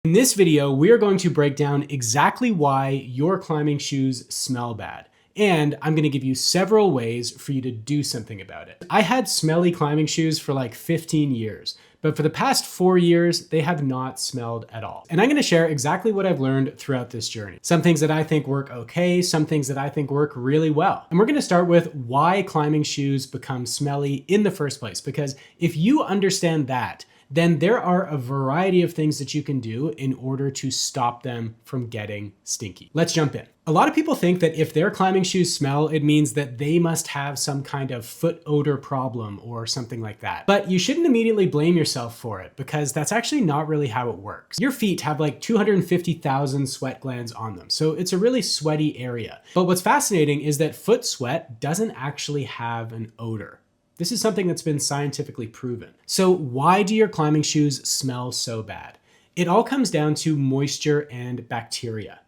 In this video, we are going to break down exactly why your climbing shoes smell bad. And I'm going to give you several ways for you to do something about it. I had smelly climbing shoes for like 15 years, but for the past 4 years, they have not smelled at all. And I'm going to share exactly what I've learned throughout this journey. Some things that I think work okay, some things that I think work really well. And we're going to start with why climbing shoes become smelly in the first place, because if you understand that, then there are a variety of things that you can do in order to stop them from getting stinky. Let's jump in. A lot of people think that if their climbing shoes smell, it means that they must have some kind of foot odor problem or something like that. But you shouldn't immediately blame yourself for it, because that's actually not really how it works. Your feet have like 250,000 sweat glands on them, so it's a really sweaty area. But what's fascinating is that foot sweat doesn't actually have an odor. This is something that's been scientifically proven. So why do your climbing shoes smell so bad? It all comes down to moisture and bacteria.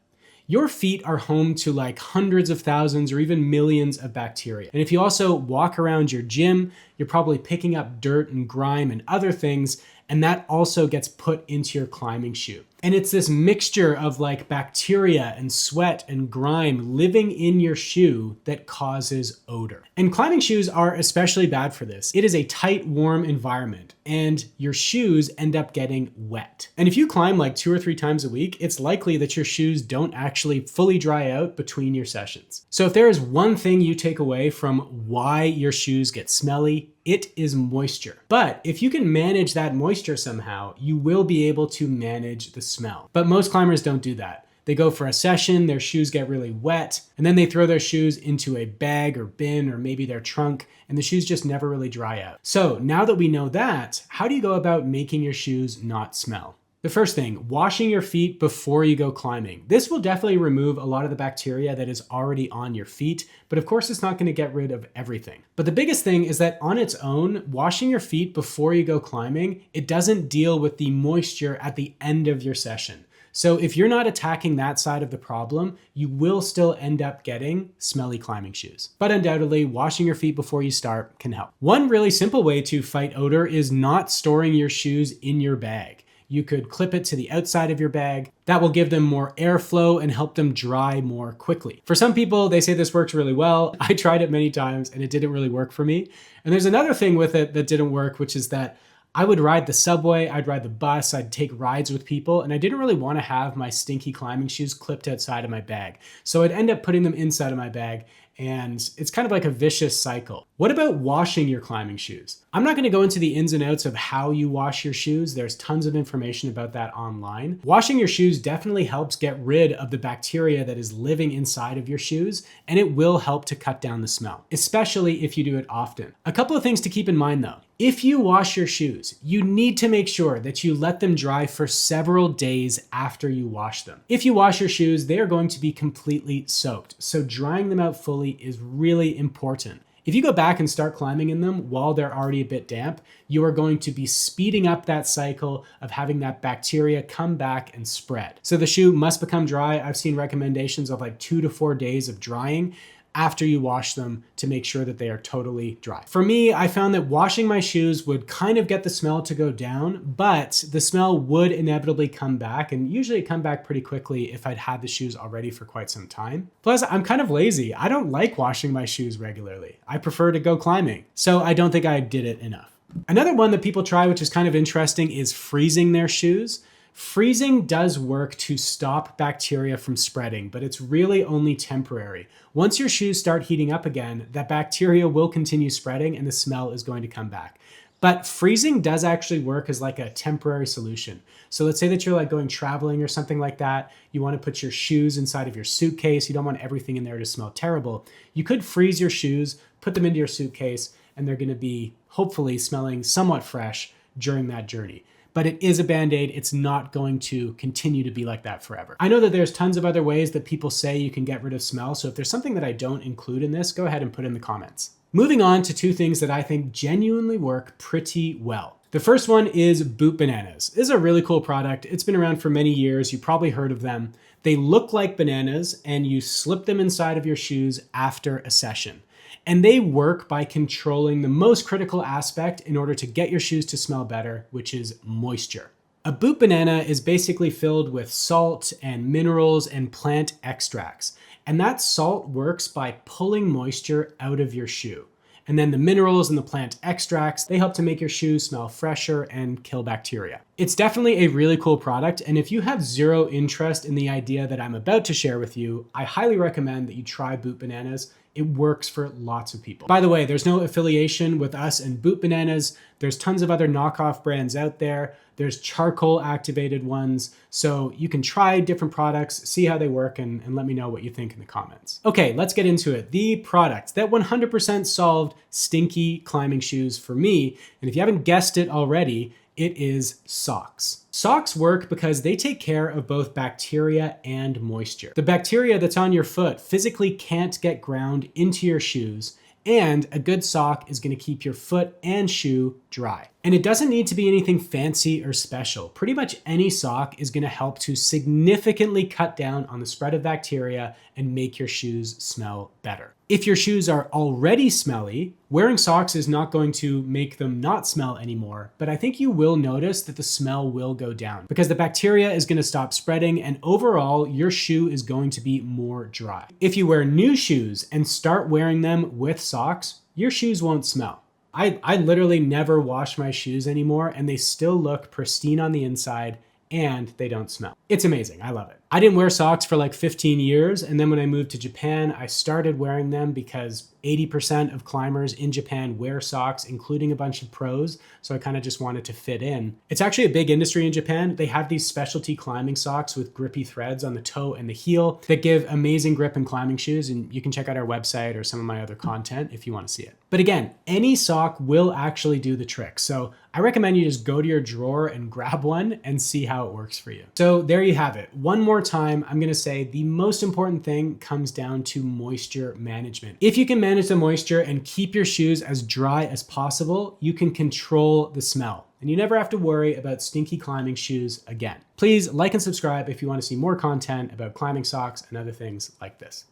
Your feet are home to like hundreds of thousands or even millions of bacteria. And if you also walk around your gym, you're probably picking up dirt and grime and other things, and that also gets put into your climbing shoe. And it's this mixture of like bacteria and sweat and grime living in your shoe that causes odor. And climbing shoes are especially bad for this. It is a tight, warm environment, and your shoes end up getting wet. And if you climb like 2 or 3 times a week, it's likely that your shoes don't actually fully dry out between your sessions. So if there is one thing you take away from why your shoes get smelly, it is moisture. But if you can manage that moisture somehow, you will be able to manage the smell. But most climbers don't do that. They go for a session, their shoes get really wet, and then they throw their shoes into a bag or bin or maybe their trunk, and the shoes just never really dry out. So now that we know that, how do you go about making your shoes not smell? The first thing, washing your feet before you go climbing. This will definitely remove a lot of the bacteria that is already on your feet, but of course it's not going to get rid of everything. But the biggest thing is that on its own, washing your feet before you go climbing, it doesn't deal with the moisture at the end of your session. So if you're not attacking that side of the problem, you will still end up getting smelly climbing shoes. But undoubtedly, washing your feet before you start can help. One really simple way to fight odor is not storing your shoes in your bag. You could clip it to the outside of your bag. That will give them more airflow and help them dry more quickly. For some people, they say this works really well. I tried it many times and it didn't really work for me. And there's another thing with it that didn't work, which is that I would ride the subway, I'd ride the bus, I'd take rides with people, and I didn't really want to have my stinky climbing shoes clipped outside of my bag. So I'd end up putting them inside of my bag, and it's kind of like a vicious cycle. What about washing your climbing shoes? I'm not going to go into the ins and outs of how you wash your shoes. There's tons of information about that online. Washing your shoes definitely helps get rid of the bacteria that is living inside of your shoes, and it will help to cut down the smell, especially if you do it often. A couple of things to keep in mind though. If you wash your shoes, you need to make sure that you let them dry for several days after you wash them. If you wash your shoes, they are going to be completely soaked, so drying them out fully is really important. If you go back and start climbing in them while they're already a bit damp, you are going to be speeding up that cycle of having that bacteria come back and spread. So the shoe must become dry. I've seen recommendations of like 2 to 4 days of drying after you wash them to make sure that they are totally dry. For me, I found that washing my shoes would kind of get the smell to go down, but the smell would inevitably come back, and usually it come back pretty quickly if I'd had the shoes already for quite some time. Plus, I'm kind of lazy. I don't like washing my shoes regularly. I prefer to go climbing, so I don't think I did it enough. Another one that people try, which is kind of interesting, is freezing their shoes. Freezing does work to stop bacteria from spreading, but it's really only temporary. Once your shoes start heating up again, that bacteria will continue spreading and the smell is going to come back. But freezing does actually work as like a temporary solution. So let's say that you're like going traveling or something like that. You want to put your shoes inside of your suitcase. You don't want everything in there to smell terrible. You could freeze your shoes, put them into your suitcase, and they're going to be hopefully smelling somewhat fresh during that journey. But it is a Band-Aid. It's not going to continue to be like that forever. I know that there's tons of other ways that people say you can get rid of smell. So if there's something that I don't include in this, go ahead and put in the comments. Moving on to 2 things that I think genuinely work pretty well. The first one is Boot Bananas. This is a really cool product. It's been around for many years. You probably heard of them. They look like bananas and you slip them inside of your shoes after a session. And they work by controlling the most critical aspect in order to get your shoes to smell better, which is moisture. A boot banana is basically filled with salt and minerals and plant extracts. And that salt works by pulling moisture out of your shoe. And then the minerals and the plant extracts, they help to make your shoes smell fresher and kill bacteria. It's definitely a really cool product. And if you have zero interest in the idea that I'm about to share with you, I highly recommend that you try Boot Bananas. It works for lots of people. By the way, there's no affiliation with us and Boot Bananas. There's tons of other knockoff brands out there. There's charcoal activated ones. So you can try different products, see how they work, and let me know what you think in the comments. Okay, let's get into it. The product that 100% solved stinky climbing shoes for me, and if you haven't guessed it already, it is socks. Socks work because they take care of both bacteria and moisture. The bacteria that's on your foot physically can't get ground into your shoes, and a good sock is going to keep your foot and shoe dry. And it doesn't need to be anything fancy or special. Pretty much any sock is going to help to significantly cut down on the spread of bacteria and make your shoes smell better. If your shoes are already smelly, wearing socks is not going to make them not smell anymore, but I think you will notice that the smell will go down because the bacteria is going to stop spreading and overall your shoe is going to be more dry. If you wear new shoes and start wearing them with socks, your shoes won't smell. I literally never wash my shoes anymore and they still look pristine on the inside and they don't smell. It's amazing. I love it. I didn't wear socks for like 15 years. And then when I moved to Japan, I started wearing them because 80% of climbers in Japan wear socks, including a bunch of pros. So I kind of just wanted to fit in. It's actually a big industry in Japan. They have these specialty climbing socks with grippy threads on the toe and the heel that give amazing grip in climbing shoes. And you can check out our website or some of my other content if you want to see it. But again, any sock will actually do the trick. So I recommend you just go to your drawer and grab one and see how it works for you. So there you have it. One more time, I'm going to say the most important thing comes down to moisture management. If you can manage the moisture and keep your shoes as dry as possible, you can control the smell and you never have to worry about stinky climbing shoes again. Please like and subscribe if you want to see more content about climbing socks and other things like this.